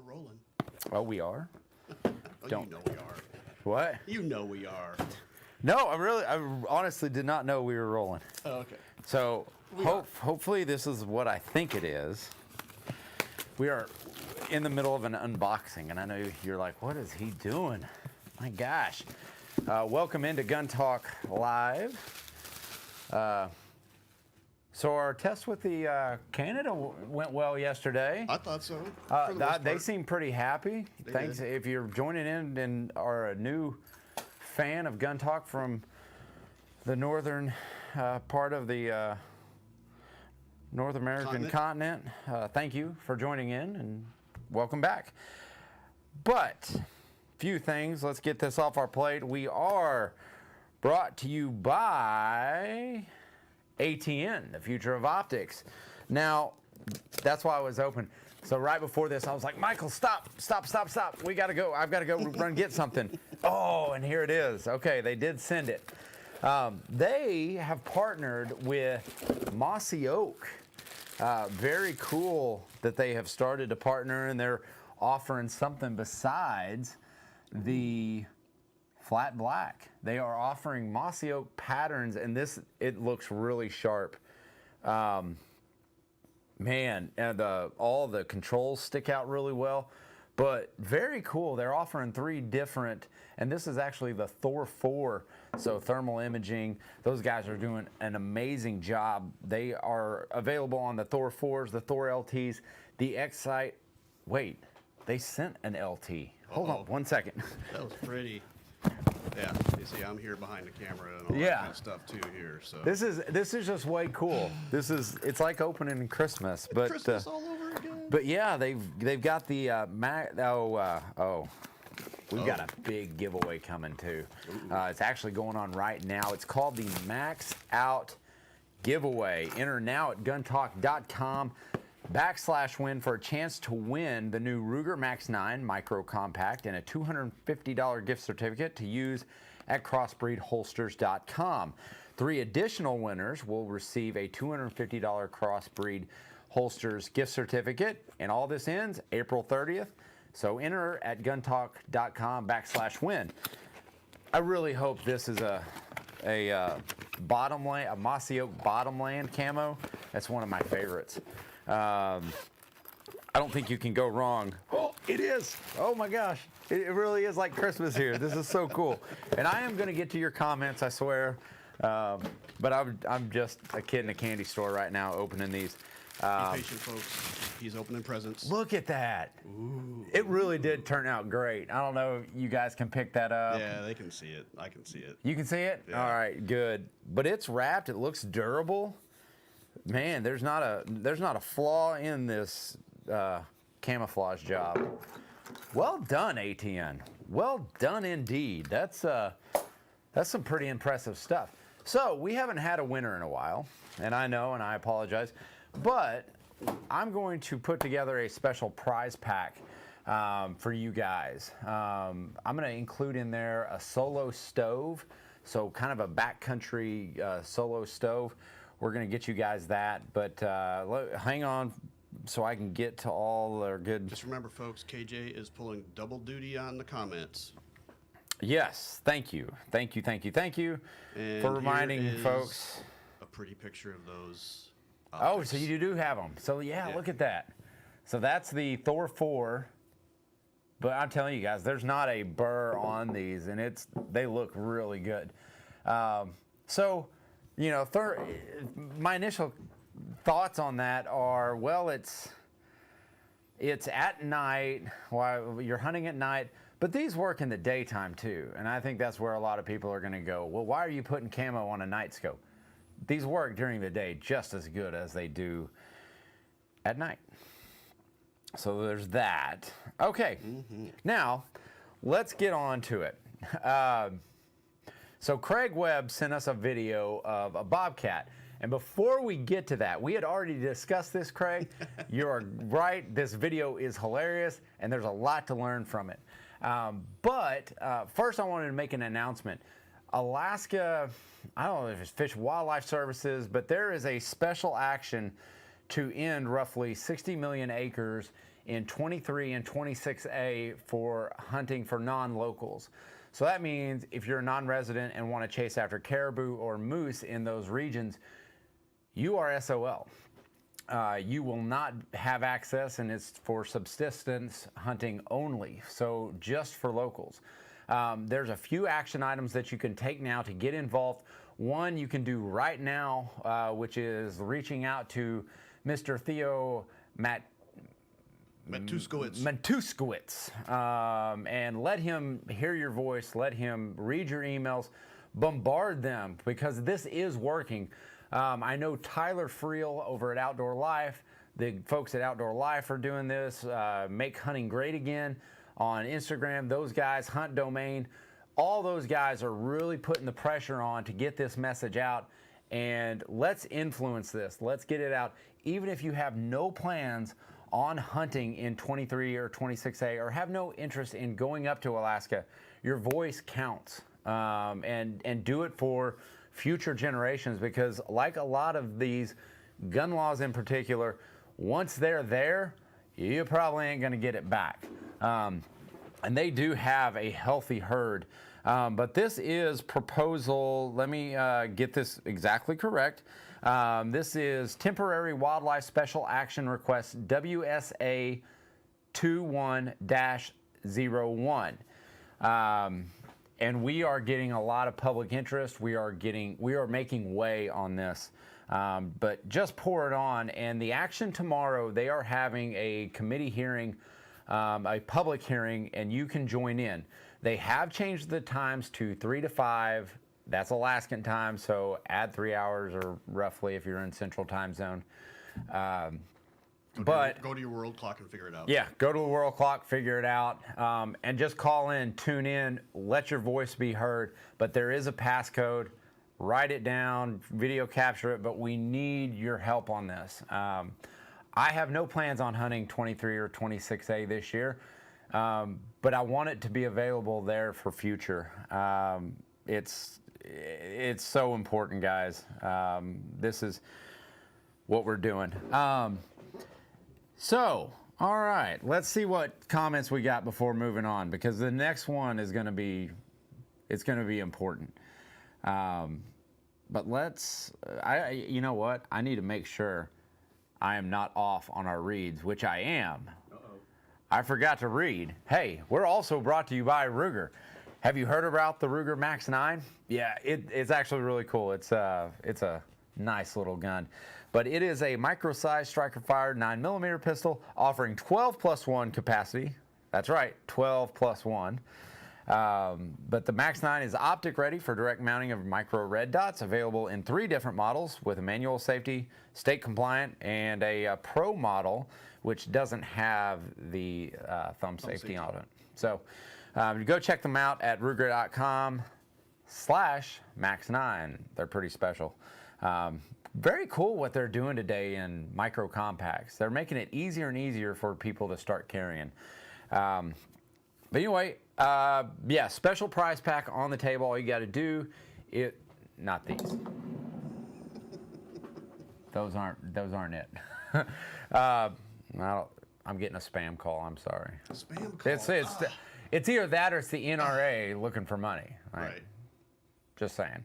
We're rolling. Oh, we are? Oh, Don't. You know we are. What? You know we are. No, I honestly did not know we were rolling. Oh, okay. So hopefully this is what I think it is. We are in the middle of an unboxing, and I know you're like, what is he doing? My gosh. Welcome into Gun Talk Live. So our test with the Canada went well yesterday. I thought so. For the most They part. seem pretty happy. They Thanks. did. If you're joining in and are a new fan of Gun Talk from the northern part of the North American continent, thank you for joining in and welcome back. But few things. Let's get this off our plate. We are brought to you by ATN, the future of optics. Now, that's why I was open. So right before this, I was like, Michael, stop. We got to go. I've got to go run get something. Oh, and here it is. Okay, they did send it. They have partnered with Mossy Oak. Very cool that they have started to partner, and they're offering something besides the flat black. They are offering Mossy Oak patterns, and it looks really sharp. Man, and all the controls stick out really well, but very cool. They're offering 3 different, and this is actually the Thor 4, so thermal imaging. Those guys are doing an amazing job. They are available on the Thor 4s, the Thor LTs, the X-Sight. Wait, they sent an LT. Hold on 1 second. That was pretty. Yeah, you see, I'm here behind the camera and all that Yeah. kind of stuff too here. So This is just way cool. It's like opening Christmas, but Christmas all over again. but yeah, they've got the we've got a big giveaway coming too. It's actually going on right now. It's called the Max Out Giveaway. Enter now at guntalk.com/win for a chance to win the new Ruger Max 9 Micro Compact and a $250 gift certificate to use at crossbreedholsters.com. 3 additional winners will receive a $250 Crossbreed Holsters gift certificate, and all this ends April 30th. So enter at guntalk.com/win. I really hope this is a bottomland, a Mossy Oak bottomland camo. That's one of my favorites. I don't think you can go wrong. Oh, it is. Oh my gosh. It really is like Christmas here. This is so cool. And I am going to get to your comments, I swear. But I'm just a kid in a candy store right now opening these. Be patient, folks. He's opening presents. Look at that. Ooh. It really did turn out great. I don't know if you guys can pick that up. Yeah, they can see it. I can see it. You can see it? Yeah. All right, good. But it's wrapped. It looks durable. Man, there's not a flaw in this camouflage job. Well done, ATN. Well done indeed. That's some pretty impressive stuff. So we haven't had a winner in a while, and I know, and I apologize, but I'm going to put together a special prize pack for you guys. I'm going to include in there a solo stove, so kind of a backcountry solo stove. We're going to get you guys that, but hang on so I can get to all our good... Just remember, folks, KJ is pulling double duty on the comments. Yes, thank you And for reminding here is folks. a pretty picture of those Oh, optics. so you do have them. So yeah, Yeah. look at that. So that's the Thor 4. But I'm telling you guys, there's not a burr on these, and they look really good. So, you know, my initial thoughts on that are, well, it's at night while you're hunting at night, but these work in the daytime too. And I think that's where a lot of people are going to go, well, why are you putting camo on a night scope? These work during the day just as good as they do at night. So there's that. Okay, Now let's get on to it. So Craig Webb sent us a video of a bobcat. And before we get to that, we had already discussed this, Craig. You're right. This video is hilarious, and there's a lot to learn from it. But first, I wanted to make an announcement. Alaska, I don't know if it's Fish and Wildlife Services, but there is a special action to end roughly 60 million acres in 23 and 26A for hunting for non-locals. So that means if you're a non-resident and want to chase after caribou or moose in those regions, you are SOL. You will not have access, and it's for subsistence hunting only, so just for locals. There's a few action items that you can take now to get involved. One you can do right now, which is reaching out to Mr. Theo Matuskowitz, and let him hear your voice, let him read your emails, bombard them, because this is working. I know Tyler Friel over at Outdoor Life, the folks at Outdoor Life are doing this, Make Hunting Great Again on Instagram. Those guys, Hunt Domain, all those guys are really putting the pressure on to get this message out, and let's influence this. Let's get it out. Even if you have no plans on hunting in 23 or 26A or have no interest in going up to Alaska, your voice counts, and do it for future generations, because like a lot of these gun laws in particular, once they're there, you probably ain't going to get it back. And they do have a healthy herd. But this is proposal, let me get this exactly correct. This is Temporary Wildlife Special Action Request WSA 21-01. And we are getting a lot of public interest. We are making way on this. But just pour it on. And the action tomorrow, they are having a committee hearing, a public hearing, and you can join in. They have changed the times to 3 to 5. That's Alaskan time, so add 3 hours or roughly if you're in Central Time Zone. But go to your world clock and figure it out. Yeah, go to a world clock, figure it out, and just call in, tune in, let your voice be heard. But there is a passcode. Write it down, video capture it, but we need your help on this. I have no plans on hunting 23 or 26A this year, but I want it to be available there for future. It's so important, guys. This is what we're doing. So, all right, let's see what comments we got before moving on, because the next one is going to be, it's going to be important. But you know what? I need to make sure I am not off on our reads, which I am. I forgot to read. Hey, we're also brought to you by Ruger. Have you heard about the Ruger Max 9? Yeah, it's actually really cool. It's a nice little gun. But it is a micro-sized striker-fired 9mm pistol offering 12+1 capacity. That's right, 12+1. But the Max 9 is optic ready for direct mounting of micro red dots, available in 3 different models with a manual safety, state compliant, and a pro model, which doesn't have the thumb safety on it. So go check them out at ruger.com/Max9. They're pretty special. Very cool what they're doing today in micro compacts. They're making it easier and easier for people to start carrying. But anyway, yeah, special prize pack on the table. All you got to do, not these. Those aren't it. I'm getting a spam call. I'm sorry. A spam call. It's either that or it's the NRA looking for money. Right. Just saying.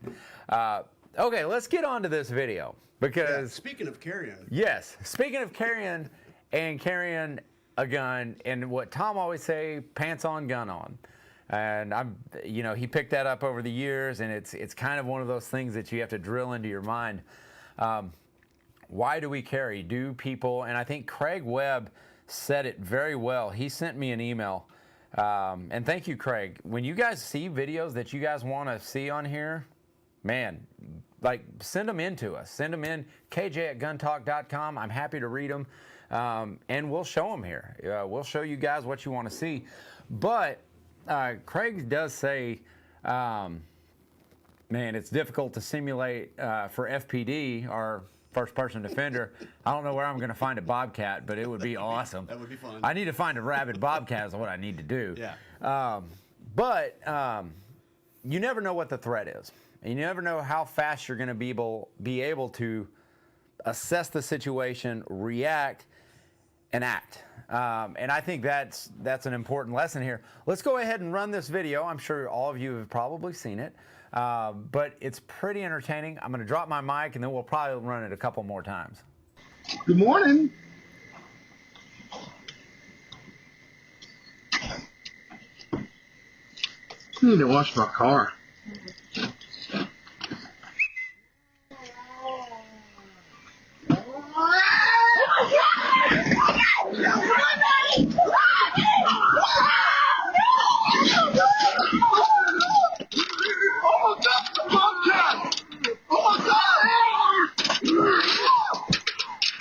Okay, let's get on to this video, because speaking of carrying. Yes, speaking of carrying and carrying a gun, and what Tom always say, pants on, gun on. And he picked that up over the years, and it's kind of one of those things that you have to drill into your mind. Why do we carry? Do people, and I think Craig Webb said it very well. He sent me an email, and thank you, Craig. When you guys see videos that you guys want to see on here, man, like, send them in to us. Send them in, kj@guntalk.com. I'm happy to read them, and we'll show them here. We'll show you guys what you want to see. But Craig does say, man, it's difficult to simulate for FPD, our first-person defender. I don't know where I'm going to find a Bobcat, but it would be awesome. That would be fun. I need to find a rabid Bobcat is what I need to do. Yeah. But you never know what the threat is. And you never know how fast you're going to be able to assess the situation, react, and act. And I think that's an important lesson here. Let's go ahead and run this video. I'm sure all of you have probably seen it, but it's pretty entertaining. I'm going to drop my mic, and then we'll probably run it a couple more times. Good morning. I need to wash my car. Oh my God, the Bobcat! Oh my God!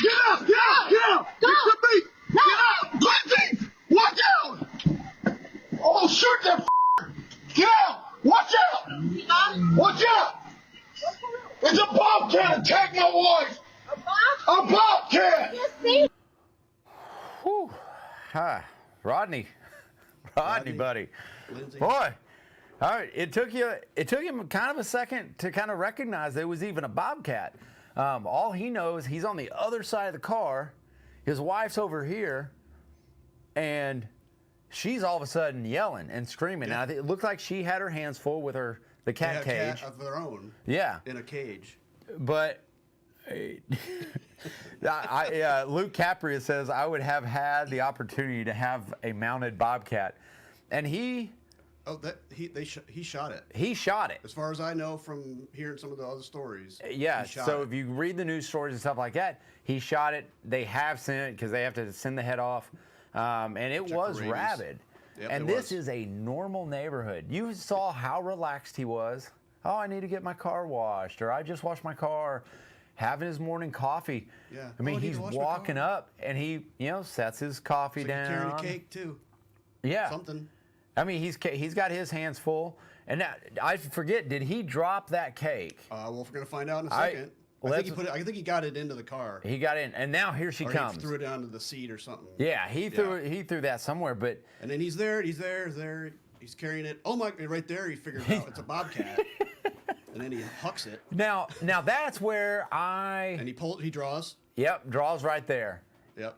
Get out! Get out! Get out! It's a beat! Get out! Lindsay! Watch out! Oh, shoot that f***er! Get out! Watch out! Watch out! It's a Bobcat! Attack my wife! A Bobcat! Whew. Hi, Rodney, buddy. Lindsay. Boy, all right. It took him kind of a second to kind of recognize there was even a Bobcat. All he knows, he's on the other side of the car. His wife's over here, and she's all of a sudden yelling and screaming. Yeah. Now, it looked like she had her hands full with the cat They had cage. a cat of their own. Yeah, In a cage. but Luke Capria says I would have had the opportunity to have a mounted Bobcat, and he Oh, he shot it. he shot it. As far as I know from hearing some of the other stories. Yeah. he shot So it. if you read the news stories and stuff like that, he shot it. They have sent it because they have to send the head off, and it Check was for rabies. rabid. Yep, and it this was. is a normal neighborhood. You saw how relaxed he was. Oh, I need to get my car washed, or I just washed my car. Having his morning coffee. Yeah. I mean, Oh, I need he's to wash my walking car. up and he, sets his coffee It's like down. carrying a cake too. Yeah. Something. I mean, he's got his hands full. And now, I forget, did he drop that cake? Well, we're gonna find out in a I- second. let's- I think he got it into the car. He got in, and now here she Or comes. he threw it down to the seat or something. Yeah, he threw that somewhere, but And then he's there. He's carrying it. Oh my! Right there, he figures out it's a Bobcat. And then he hucks it, now that's where and he draws. draws right there. Yep.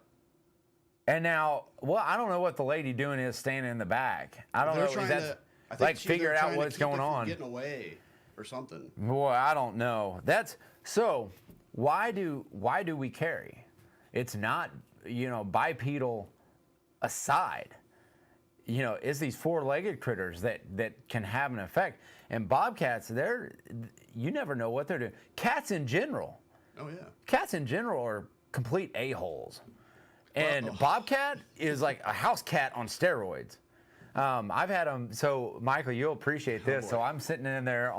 And now, I don't know what the lady doing is standing in the back. I don't They're know if trying that's to I think like they're figure out trying to what's keep going it from on. getting away or something. Boy, I don't know. That's so. Why do we carry? It's not bipedal aside. It's these four-legged critters that can have an effect. And bobcats, you never know what they're doing. Cats in general are complete a-holes. And bobcat is like a house cat on steroids. I've had them. So Michael, you'll appreciate this. So I'm sitting in there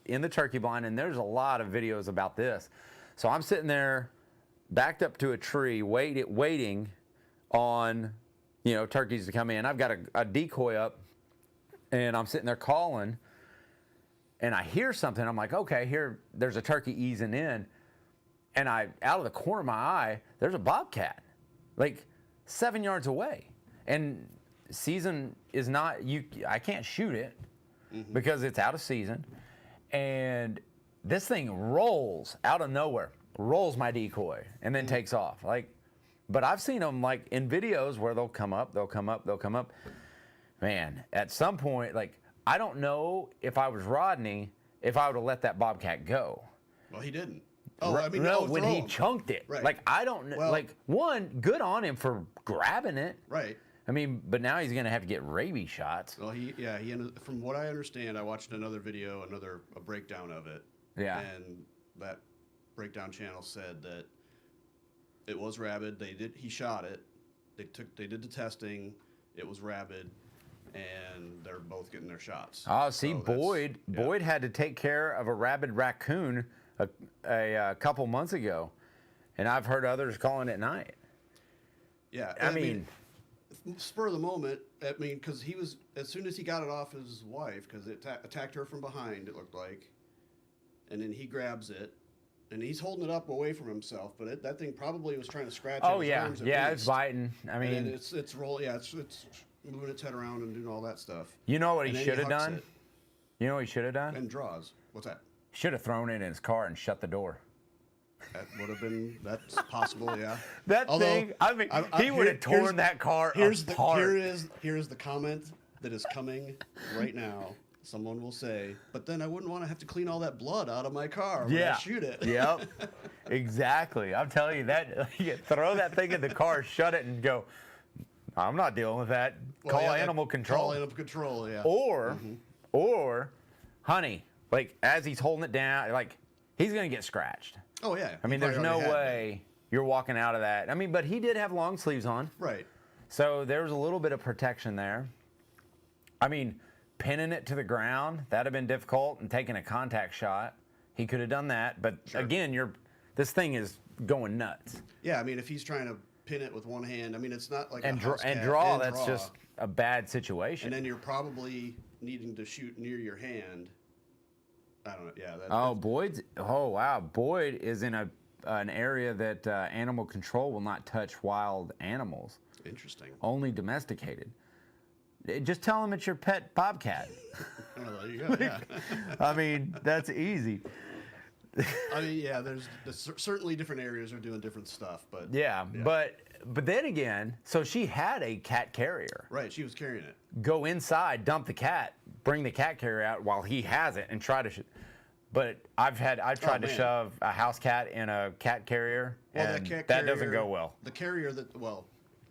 in the turkey blind, and there's a lot of videos about this. So I'm sitting there, backed up to a tree, waiting on turkeys to come in. I've got a decoy up, and I'm sitting there calling, and I hear something. I'm like, okay, there's a turkey easing in, and out of the corner of my eye, there's a bobcat, like 7 yards away, and season is not I can't shoot it because it's out of season, and this thing rolls out of nowhere, rolls my decoy, and then takes off. But I've seen them like in videos where they'll come up. Man, at some point, I don't know if I was Rodney, if I would have let that bobcat go. Well, he didn't. Oh, I mean, no, when he throw. chunked it. Right. I don't know. Well- One, good on him for grabbing it. Right. I mean, but now he's going to have to get rabies shots. Well, he ended, from what I understand, I watched another video, a breakdown of it. Yeah. And that breakdown channel said that it was rabid. He shot it. They did the testing. It was rabid, and they're both getting their shots. Oh, see, So that's- Boyd yeah. Boyd had to take care of a rabid raccoon a couple months ago, and I've heard others calling it night. Yeah. I mean, spur of the moment. I mean, because he was, as soon as he got it off his wife, because it attacked her from behind, it looked like, and then he grabs it, and he's holding it up away from himself, but that thing probably was trying to scratch at oh his yeah, arms at yeah, least. it's biting. I And then mean, it's rolling. Yeah, it's moving its head around and doing all that stuff. you know what And he then should have hucks done? it You know what he should have done? and draws. What's that? Should have thrown it in his car and shut the door. That would have been, that's possible, yeah. That Although, thing, I mean, he would have here's- torn that car Here's apart. here's the comment that is coming right now. Someone will say, but then I wouldn't want to have to clean all that blood out of my car when I shoot it. Yep. Exactly. I'm telling you that. You throw that thing in the car, shut it, and go. I'm not dealing with that. Well, Call yeah, animal control. Call animal control, yeah. Or, honey, like as he's holding it down, like he's gonna get scratched. Oh, yeah. I mean, He there's probably no already had way you're walking out of that. I mean, but he did have long sleeves on, been. Right. so there was a little bit of protection there. I mean, pinning it to the ground, that'd have been difficult, and taking a contact shot, he could have done that. But again, this thing is going nuts. Yeah, I mean, if he's trying to pin it with one hand, I mean, it's not like And a house cat draw, and that's draw. just a bad situation. And then you're probably needing to shoot near your hand. I don't know. Yeah. Wow. Boyd is in an area that animal control will not touch wild animals, That's interesting. only domesticated. Just tell him it's your pet bobcat. Oh, there you go. Yeah. I mean, that's easy. I mean, yeah. There's certainly different areas are doing different stuff, but Yeah, but then again, so she had a cat carrier. right, she was carrying it. Go inside, dump the cat, bring the cat carrier out while he has it, and try to. But I've tried to man. shove a house cat in a cat carrier, Well, and that cat that doesn't carrier- go well. The carrier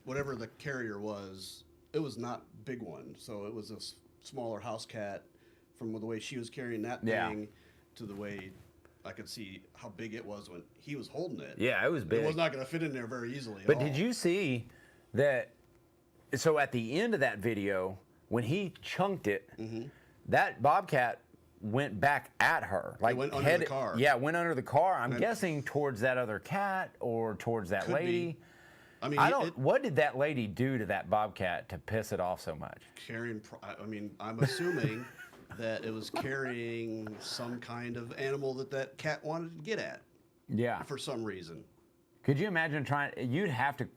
whatever the carrier was, it was not a big one, so it was a smaller house cat. From the way she was carrying that Yeah. thing to the way I could see how big it was when he was holding it. Yeah, it was big. It was not going to fit in there very easily. But did you see that? So at the end of that video, when he chunked it, that bobcat went back at her, like went under the car. Yeah, went under the car. I'm guessing towards that other cat or towards that Could be. lady. I mean, I don't. What did that lady do to that bobcat to piss it off so much? I mean, I'm assuming that it was carrying some kind of animal that cat wanted to get at Yeah. for some reason. Could you imagine trying? You'd have to.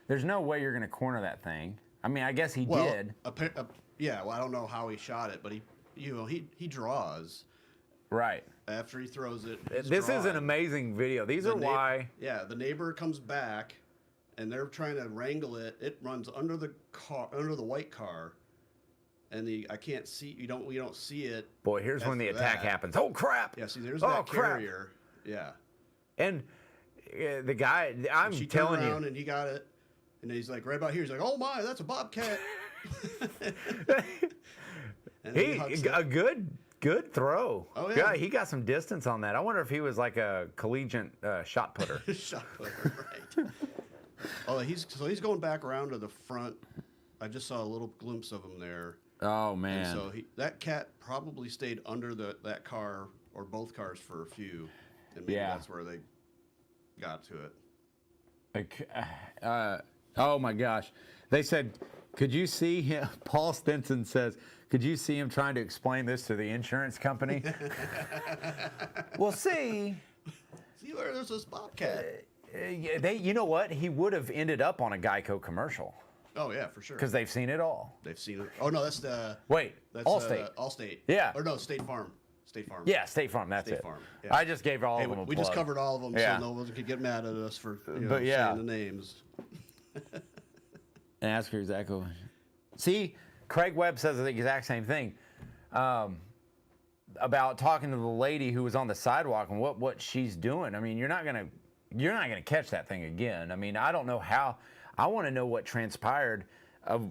There's no way you're going to corner that thing. I mean, I guess he Well, did. yeah. Well, I don't know how he shot it, but he draws Right. after he throws it. he's This is an drawing. amazing video. These The are why. Yeah, the neighbor comes back, and they're trying to wrangle it. It runs under the car, under the white car, and I can't see. We don't see it. Boy, here's when the after attack that. happens. Oh crap! Yeah, see, there's Oh, that crap. carrier. Yeah. And the guy, I'm She telling turned around you, and he got it, and he's like right about here. He's like, "Oh my, that's a bobcat." And then he hucks a it. good throw. Oh, yeah. He got some distance on that. I wonder if he was like a collegiate shot putter. Shot putter, right? Oh, he's going back around to the front. I just saw a little glimpse of him there. Oh And man. so that cat probably stayed under that car or both cars for a few, and maybe Yeah. that's where they got to it. Oh my gosh. They said, could you see him? Paul Stinson says, could you see him trying to explain this to the insurance company? Well, see, See, there's this bobcat. you know what? He would have ended up on a Geico commercial Oh yeah, for sure. because they've seen it all. They've seen it. Oh no, that's the Wait, that's Allstate. Allstate. Yeah. Or no, State Farm. State Farm. Yeah, State Farm. That's State it. Farm, yeah. I just gave all Hey, of them a we plug. just covered all of them, Yeah. so no one could get mad at us for But yeah. saying the names. And ask her exactly. See, Craig Webb says the exact same thing about talking to the lady who was on the sidewalk and what she's doing. I mean, you're not gonna catch that thing again. I mean, I don't know how. I want to know what transpired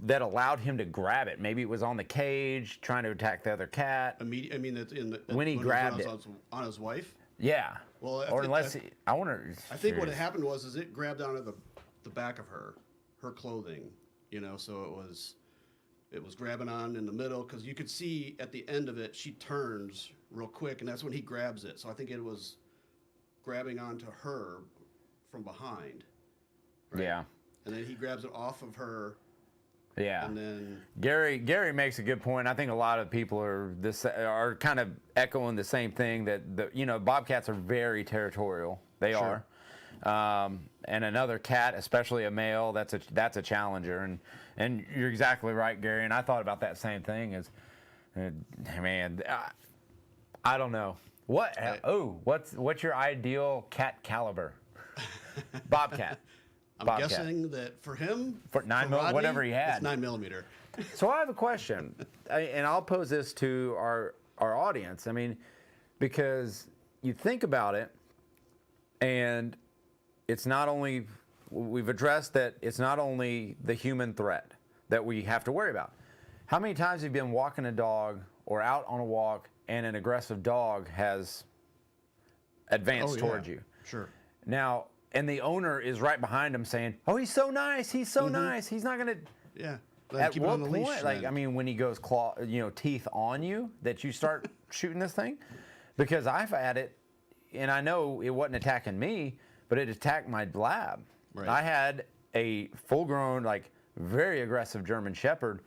that allowed him to grab it. Maybe it was on the cage trying to attack the other cat. I mean, it's in the When he grabbed it. on his wife. Yeah. Well, or unless I wonder. I think what had happened was it grabbed onto the back of her clothing, so it was grabbing on in the middle because you could see at the end of it she turns real quick, and that's when he grabs it. So I think it was grabbing onto her from behind, Yeah. and then he grabs it off of her, Yeah. and then Gary makes a good point. I think a lot of people are kind of echoing the same thing that bobcats are very territorial. They Sure. are, and another cat, especially a male, that's a challenger. And you're exactly right, Gary. And I thought about that same thing. Man, I don't know. What? What's your ideal cat caliber? Bobcat. I'm Bobcat. guessing that for him, For 9 mil, Rodney, whatever he had. it's 9mm. So I have a question, and I'll pose this to our audience. I mean, because you think about it, and it's not only, we've addressed that it's not only the human threat that we have to worry about. How many times have you been walking a dog or out on a walk and an aggressive dog has advanced towards you? Sure. Now, and the owner is right behind him saying, "Oh, he's so nice. He's so nice. He's not gonna." Yeah. Let him At keep it what on the leash point, like, then. I mean, when he goes teeth on you, that you start shooting this thing? Because I've had it, and I know it wasn't attacking me, but it attacked my lab. Right. I had a full-grown, like, very aggressive German Shepherd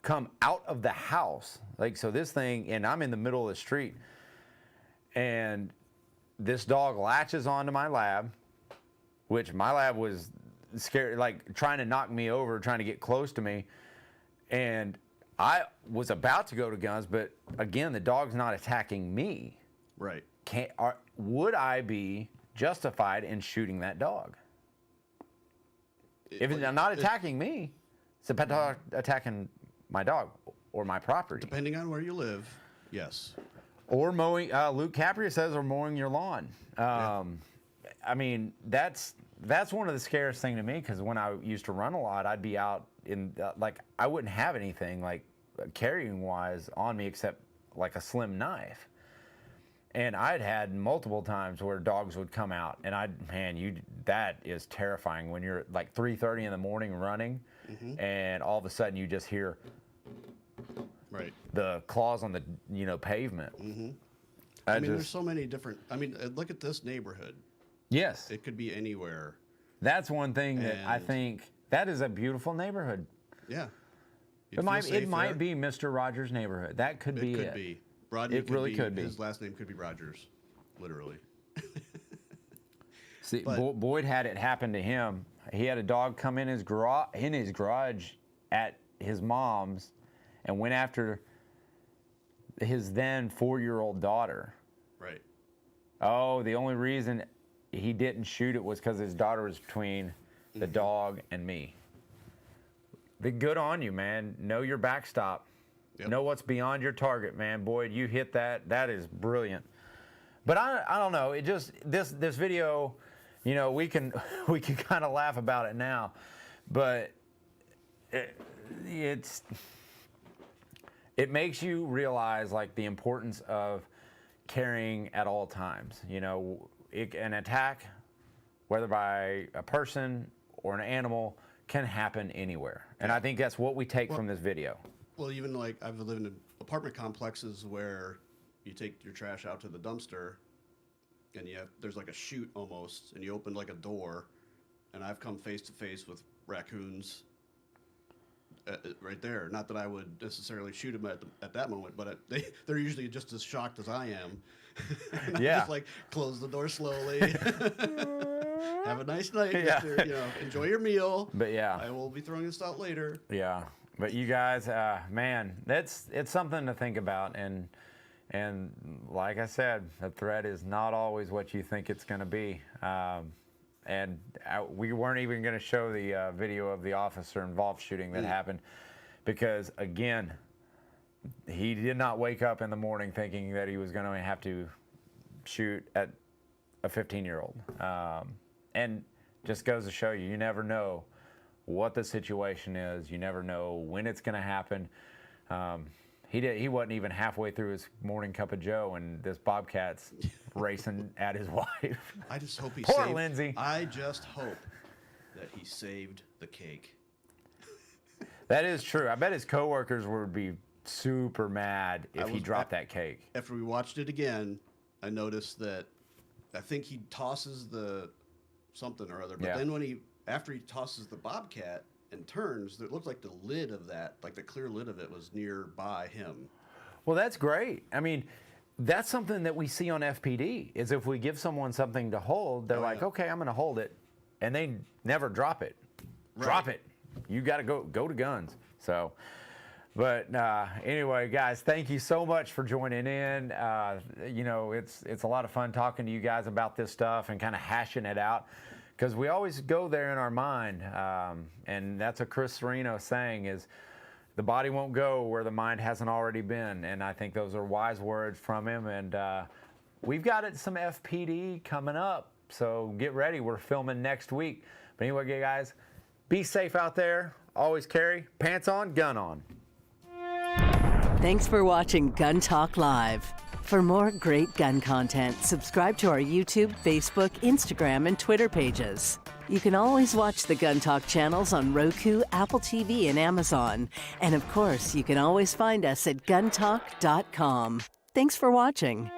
come out of the house. Like, so this thing, and I'm in the middle of the street, and this dog latches onto my lab, which my lab was scared, like trying to knock me over, trying to get close to me. And I was about to go to guns, but again, the dog's not attacking me. Right. Would I be justified in shooting that dog? If it's not attacking me, it's attacking my dog or my property. Depending on where you live, yes. Or mowing, Luke Capria says, or mowing your lawn. I mean, that's one of the scariest thing to me, because when I used to run a lot, I'd be out in, like, I wouldn't have anything, like, carrying-wise on me except, like, a slim knife. And I'd had multiple times where dogs would come out, and that is terrifying when you're, like, 3:30 in the morning running, and all of a sudden you just hear Right. the claws on the, pavement. I mean, there's so many different. I mean, look at this neighborhood. Yes. It could be anywhere. That's one thing that I And- think, that is a beautiful neighborhood. Yeah. It might be Mr. Rogers' neighborhood. That could be It it. could be. Rodney It really could be. His last name could be Rogers, literally. See, But- Boyd had it happen to him. He had a dog come in his garage at his mom's and went after his then 4-year-old daughter. Right. Oh, the only reason he didn't shoot it was because his daughter was between the dog and me. Good on you, man. Know your backstop. Yep. Know what's beyond your target, man. Boyd, you hit that. That is brilliant. But I don't know. It just this video, we can kind of laugh about it now, but it makes you realize, like, the importance of carrying at all times. An attack, whether by a person or an animal, can happen anywhere. And I think that's what we take from this video. Well, even like I've lived in apartment complexes where you take your trash out to the dumpster, and there's like a chute almost, and you open like a door, and I've come face to face with raccoons right there. Not that I would necessarily shoot them at that moment, but they're usually just as shocked as I am. And I Yeah. just like close the door slowly. Have a nice night, Yeah. mister. Enjoy your meal. But yeah. I will be throwing this out later. Yeah, but you guys, man, it's something to think about, and like I said, the threat is not always what you think it's going to be. We weren't even going to show the video of the officer involved shooting that happened, because again, he did not wake up in the morning thinking that he was going to have to shoot at a 15-year-old, and just goes to show you never know what the situation is. You never know when it's going to happen. He wasn't even halfway through his morning cup of joe, and this bobcat's racing at his wife. I just hope he Poor saved. Lindsay. I just hope that he saved the cake. That is true. I bet his coworkers would be super mad if he dropped that cake. After we watched it again, I noticed that I think he tosses the something or other, but Yeah. then after he tosses the bobcat and turns, it looked like the lid of that, like the clear lid of it, was nearby him. Well, that's great. I mean, that's something that we see on FPD, is if we give someone something to hold, they're like, yeah. okay, I'm going to hold it, and they never drop it. Right. Drop it. You got to go to guns. So, But anyway, guys, thank you so much for joining in. You know, it's a lot of fun talking to you guys about this stuff and kind of hashing it out, because we always go there in our mind. And that's what Chris Sereno saying is, the body won't go where the mind hasn't already been. And I think those are wise words from him. And we've got some FPD coming up, so get ready. We're filming next week. But anyway, guys, be safe out there. Always carry pants on, gun on. Thanks for watching Gun Talk Live. For more great gun content, subscribe to our YouTube, Facebook, Instagram, and Twitter pages. You can always watch the Gun Talk channels on Roku, Apple TV, and Amazon. And of course, you can always find us at guntalk.com. Thanks for watching.